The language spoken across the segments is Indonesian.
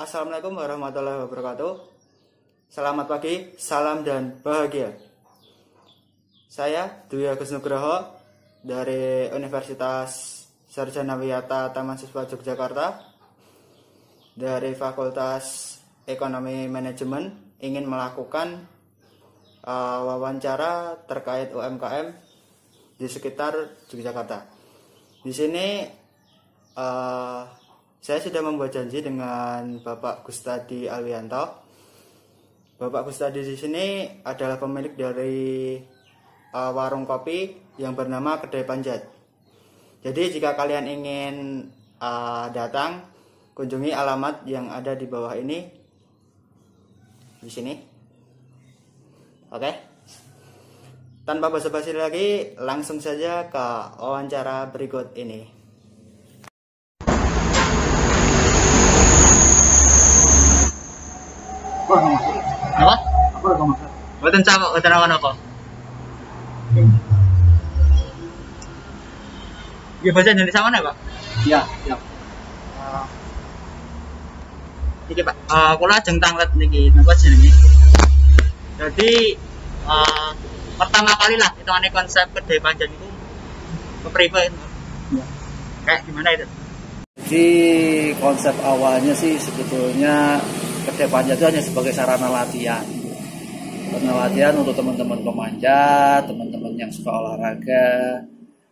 Assalamualaikum warahmatullahi wabarakatuh. Selamat pagi, salam dan bahagia. Saya Dwi Agus Nugroho dari Universitas Sarjana Wiyata Taman Siswa Yogyakarta dari Fakultas Ekonomi Manajemen ingin melakukan wawancara terkait UMKM di sekitar Yogyakarta. Di sini saya sudah membuat janji dengan Bapak Gustadi Alwianto. Bapak Gustadi di sini adalah pemilik dari warung kopi yang bernama Kedai Panjat. Jadi jika kalian ingin datang, kunjungi alamat yang ada di bawah ini, di sini. Oke. Tanpa basa-basi lagi, langsung saja ke wawancara berikut ini. Apa? Apa kamu? Boten cakok, boten apa-apa. Ya bahasa Indonesia mana, Pak? Ya, ya. Iki, Pak. Kula ajeng tanglet niki napa jenenge. Jadi pertama kali lah hitungane konsep Kedai Panjat itu kepriwe itu. Ya. Kayak gimana itu? Jadi konsep awalnya sih sebetulnya Kedai Panjat itu hanya sebagai sarana latihan. Sarana latihan untuk teman-teman pemanjat, teman-teman yang suka olahraga.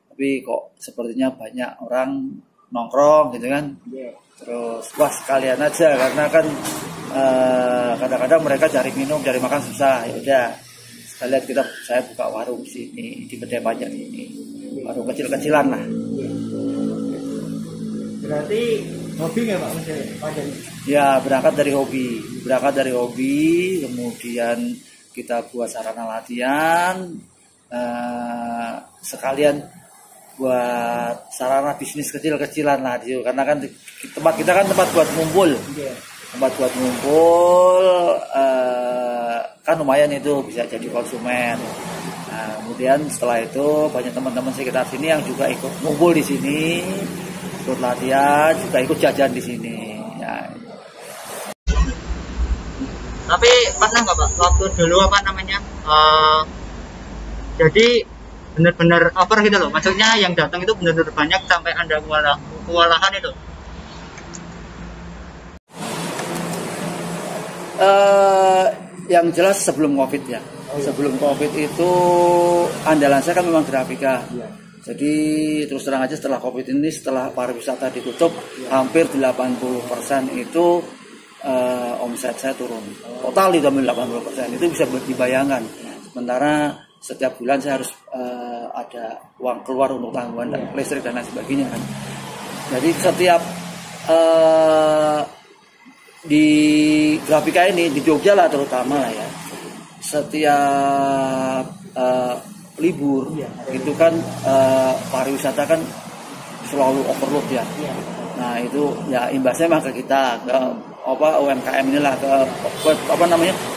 Tapi kok sepertinya banyak orang nongkrong gitu kan. Terus wah sekalian aja karena kan kadang-kadang mereka cari minum, cari makan susah. Ya udah sekalian saya buka warung sini di Kedai Panjat ini. Warung kecil-kecilan lah. Berarti hobi nggak Pak Panjat? Ya berangkat dari hobi, kemudian kita buat sarana latihan, sekalian buat sarana bisnis kecil-kecilan lah, karena kan tempat kita kan tempat buat ngumpul, kan lumayan itu bisa jadi konsumen. Nah, kemudian setelah itu banyak teman-teman sekitar sini yang juga ikut ngumpul di sini, ikut latihan, juga ikut jajan di sini. Ya. Tapi pernah nggak, Pak, waktu dulu apa namanya? Jadi benar-benar over gitu loh. Maksudnya yang datang itu benar-benar banyak sampai Anda kewalahan itu. Yang jelas sebelum COVID ya. Sebelum COVID itu andalan saya kan memang grafika. Jadi terus terang aja setelah COVID ini, setelah pariwisata ditutup, hampir 80% itu omset saya turun. Total itu hampir 80%. Itu bisa dibayangkan. Sementara setiap bulan saya harus ada uang keluar untuk tanggungan dan listrik dan lain sebagainya kan. Jadi setiap di grafika ini di Jogja lah terutama lah ya, setiap libur itu kan pariwisata kan selalu overload ya. Nah itu ya imbasnya mah ke kita, ke UMKM inilah, ke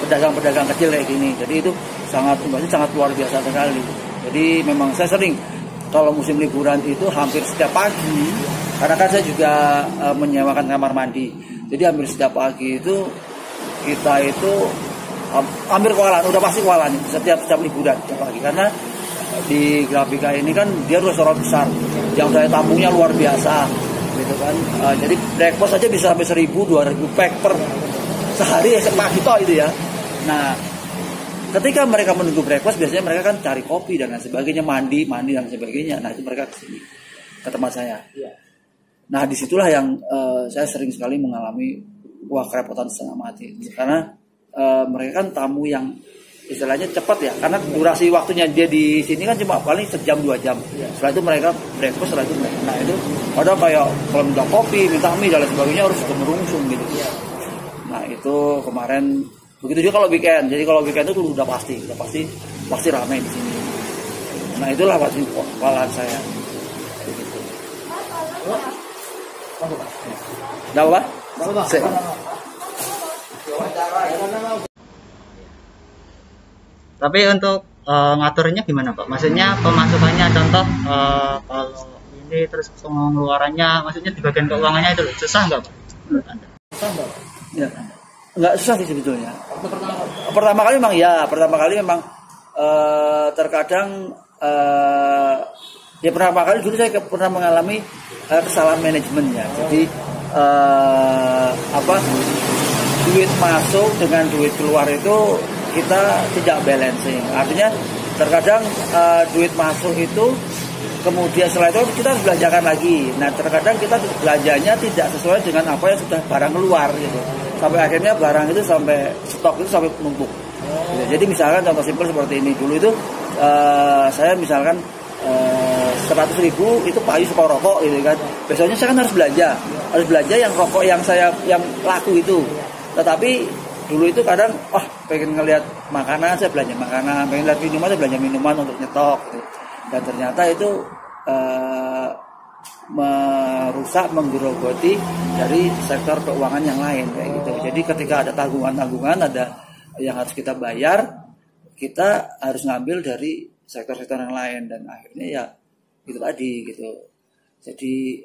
pedagang-pedagang kecil kayak gini. Jadi itu imbasnya sangat luar biasa sekali. Jadi memang saya sering kalau musim liburan itu hampir setiap pagi, karena kan saya juga menyewakan kamar mandi. Jadi hampir setiap pagi itu kita itu hampir kewalahan, udah pasti kewalahan setiap liburan setiap pagi, karena di grafika ini kan dia restoran besar yang saya tamunya luar biasa gitu kan. Jadi breakfast aja bisa sampai 1.000-2.000 pack per sehari ya, pagi toh itu ya. Nah ketika mereka menunggu breakfast biasanya mereka kan cari kopi dan lain sebagainya, mandi dan sebagainya. Nah itu mereka kesini ke tempat saya. Nah disitulah yang saya sering sekali mengalami kerepotan setengah mati, karena mereka kan tamu yang istilahnya cepat ya, karena durasi waktunya dia di sini kan cuma paling sejam 2 jam. Setelah itu mereka breakfast, setelah itu nah itu ada kayak kalau minta kopi, minta mie dan lain sebagainya harus merungsung gitu. Nah itu kemarin begitu juga kalau weekend. Jadi kalau weekend itu udah pasti ramai di sini. Nah itulah pasti kewalahan saya. Begitu. Enggak apa? Tapi untuk ngaturnya gimana, Pak? Maksudnya pemasukannya contoh kalau ini terus pengeluarannya, maksudnya di bagian keuangannya itu susah nggak, Pak? Menurut Anda? Ya, nggak susah sih sebetulnya. Waktu pertama Pertama kali memang terkadang ya pertama kali dulu saya pernah mengalami kesalahan manajemen ya. Jadi duit masuk dengan duit keluar itu kita tidak balancing. Artinya terkadang duit masuk itu kemudian setelah itu kita harus belanjakan lagi. Nah terkadang kita belanjanya tidak sesuai dengan apa yang sudah barang keluar gitu. Sampai akhirnya barang itu sampai stok itu sampai menumpuk. Gitu. Jadi misalkan contoh simpel seperti ini, dulu itu saya misalkan 100.000 itu payu separuh rokok gitu kan. Besoknya saya kan harus belanja yang rokok yang laku itu. Tetapi dulu itu kadang pengen ngelihat makanan saya belanja makanan, pengen lihat minuman saya belanja minuman untuk nyetok gitu. Dan ternyata itu merusak, menggerogoti dari sektor keuangan yang lain kayak gitu. Jadi ketika ada tanggungan-tanggungan, ada yang harus kita bayar, kita harus ngambil dari sektor-sektor yang lain dan akhirnya ya itu tadi gitu. Jadi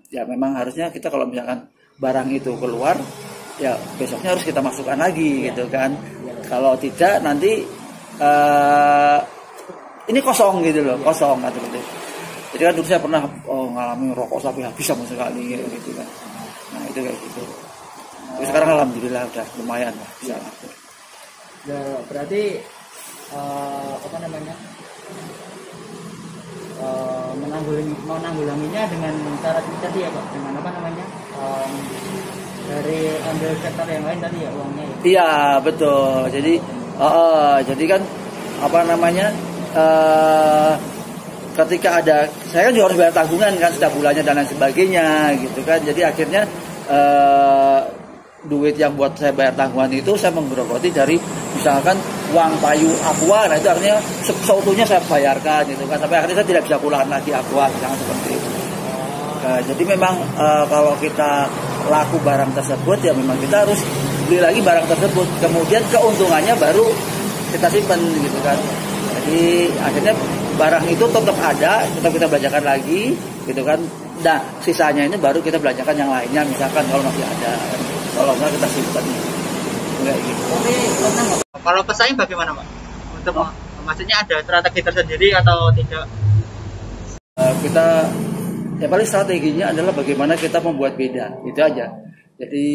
ya memang harusnya kita kalau misalkan barang itu keluar ya besoknya harus kita masukkan lagi gitu kan. Kalau tidak nanti ini kosong gitu loh, kosong gitu. Jadi kan dulu saya pernah ngalamin rokok sampai habis sama sekali gitu kan. Nah itu kayak gitu. Tapi sekarang alhamdulillah udah lumayan lah bisa. Ya berarti menanggulanginya dengan cara tadi ya Pak, dengan dari ambil sektor yang lain tadi ya uangnya ya. Iya betul. Jadi kan ketika ada, saya kan juga harus bayar tanggungan kan setiap bulannya dan lain sebagainya gitu kan. Jadi akhirnya duit yang buat saya bayar tanggungan itu saya menggerogoti dari misalkan uang payu Aqua, nah itu artinya seutuhnya saya bayarkan gitu kan, sampai akhirnya saya tidak bisa pulang lagi Aqua, jangan seperti itu. Jadi memang kalau kita laku barang tersebut ya memang kita harus beli lagi barang tersebut, kemudian keuntungannya baru kita simpan gitu kan. Jadi akhirnya barang itu tetap ada, tetap kita belanjakan lagi gitu kan. Nah sisanya ini baru kita belanjakan yang lainnya, misalkan kalau masih ada, kalau enggak kita simpan kayak gitu. Kalau pesaing bagaimana Pak? Untuk maksudnya ada strategi tersendiri atau tidak? Kita ya paling strateginya adalah bagaimana kita membuat beda, itu aja. Jadi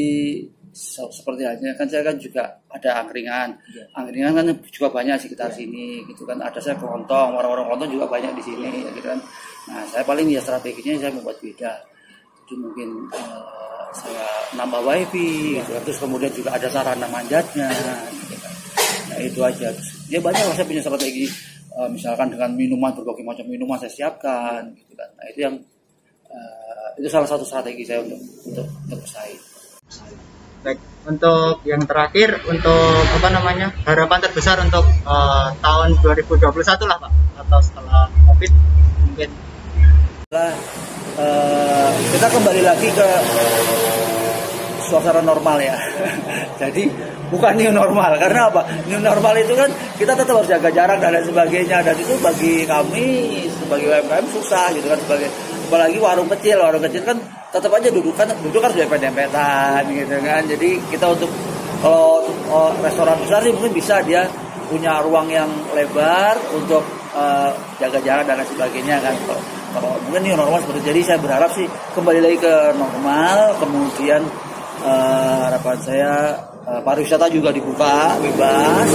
seperti halnya kan saya kan juga ada angkringan kan juga banyak sekitar sini gitu kan, ada saya kelontong, orang-orang kelontong juga banyak di sini gitu kan. Nah saya paling ya strateginya saya membuat beda, jadi mungkin saya nambah wifi gitu kan. Terus kemudian juga ada sarana manjatnya gitu kan. Nah itu aja. Ya banyak lah saya punya strategi, misalkan dengan minuman, berbagai macam minuman saya siapkan gitu kan. Nah itu yang itu salah satu strategi saya untuk bersaing. Baik, untuk yang terakhir, untuk harapan terbesar untuk tahun 2021 lah Pak, atau setelah COVID mungkin. Kita kembali lagi ke suasana normal ya. Jadi bukan new normal, karena apa? New normal itu kan kita tetap harus jaga jarak dan lain sebagainya, dan itu bagi kami sebagai UMKM susah gitu kan, apalagi warung kecil kan tetap aja duduk harus dempet-dempetan gitu kan. Jadi kita untuk kalau restoran besar sih mungkin bisa dia punya ruang yang lebar untuk jaga jarak dan lain sebagainya kan. Kalau mungkin ini normal seperti itu. Jadi saya berharap sih kembali lagi ke normal, kemudian harapan saya pariwisata juga dibuka bebas,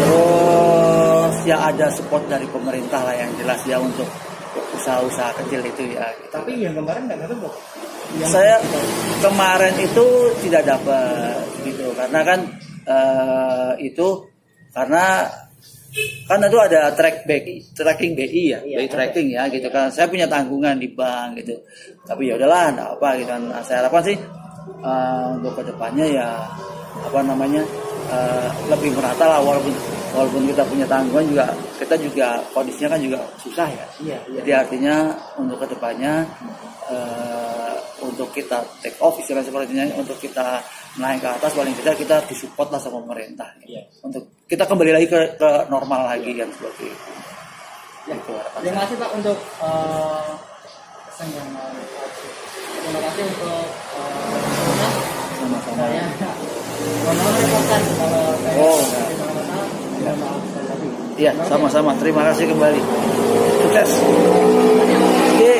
terus ya ada support dari pemerintah lah yang jelas ya untuk usaha-usaha kecil itu ya gitu. Tapi yang kemarin nggak dapat. Saya kemarin itu tidak dapat gitu, karena kan karena itu ada tracking BI ya, BI tracking ya gitu kan. Saya punya tanggungan di bank gitu. Tapi ya udahlah, enggak apa gitu kan. Nah, saya harapkan sih untuk kedepannya ya lebih merata lah, walaupun kita punya tanggungan juga, kita juga kondisinya kan juga susah ya. Jadi artinya untuk kedepannya untuk kita take off istilah sepertinya, untuk kita naik ke atas paling tidak kita disupport lah sama pemerintah untuk kita kembali lagi ke normal lagi kan seperti itu. Terima kasih Pak untuk pesan yang terima kasih untuk sama-sama. saya mohon repotkan kalau saya Oh. ya maaf sekali lagi. Iya, sama-sama. Terima kasih kembali. Sukses. Oke.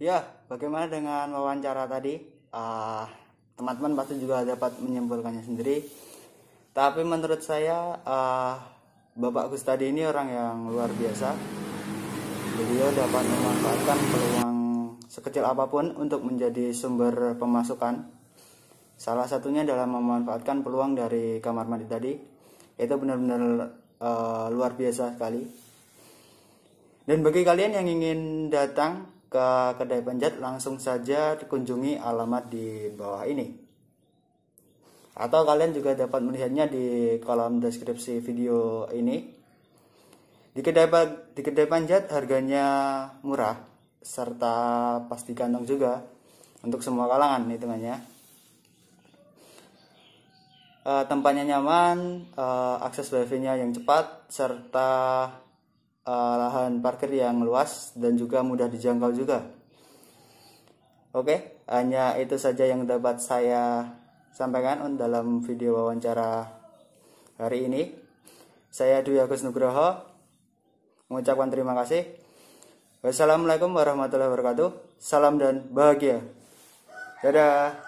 Ya, bagaimana dengan wawancara tadi? Teman-teman pasti juga dapat menyimpulkannya sendiri. Tapi menurut saya, Bapak Gustadi ini orang yang luar biasa. Beliau dapat memanfaatkan peluang sekecil apapun untuk menjadi sumber pemasukan. Salah satunya adalah memanfaatkan peluang dari kamar mandi tadi. Itu benar-benar luar biasa sekali. Dan bagi kalian yang ingin datang ke kedai panjat, langsung saja dikunjungi alamat di bawah ini. Atau kalian juga dapat melihatnya di kolom deskripsi video ini. Di kedai panjat harganya murah serta pasti kantong juga untuk semua kalangan hitungannya. Tempatnya nyaman, akses wifi-nya yang cepat, serta lahan parkir yang luas dan juga mudah dijangkau juga. Oke, hanya itu saja yang dapat saya sampaikan dalam video wawancara hari ini. Saya Dwi Agus Nugroho mengucapkan terima kasih. Wassalamualaikum warahmatullahi wabarakatuh. Salam dan bahagia. Dadah.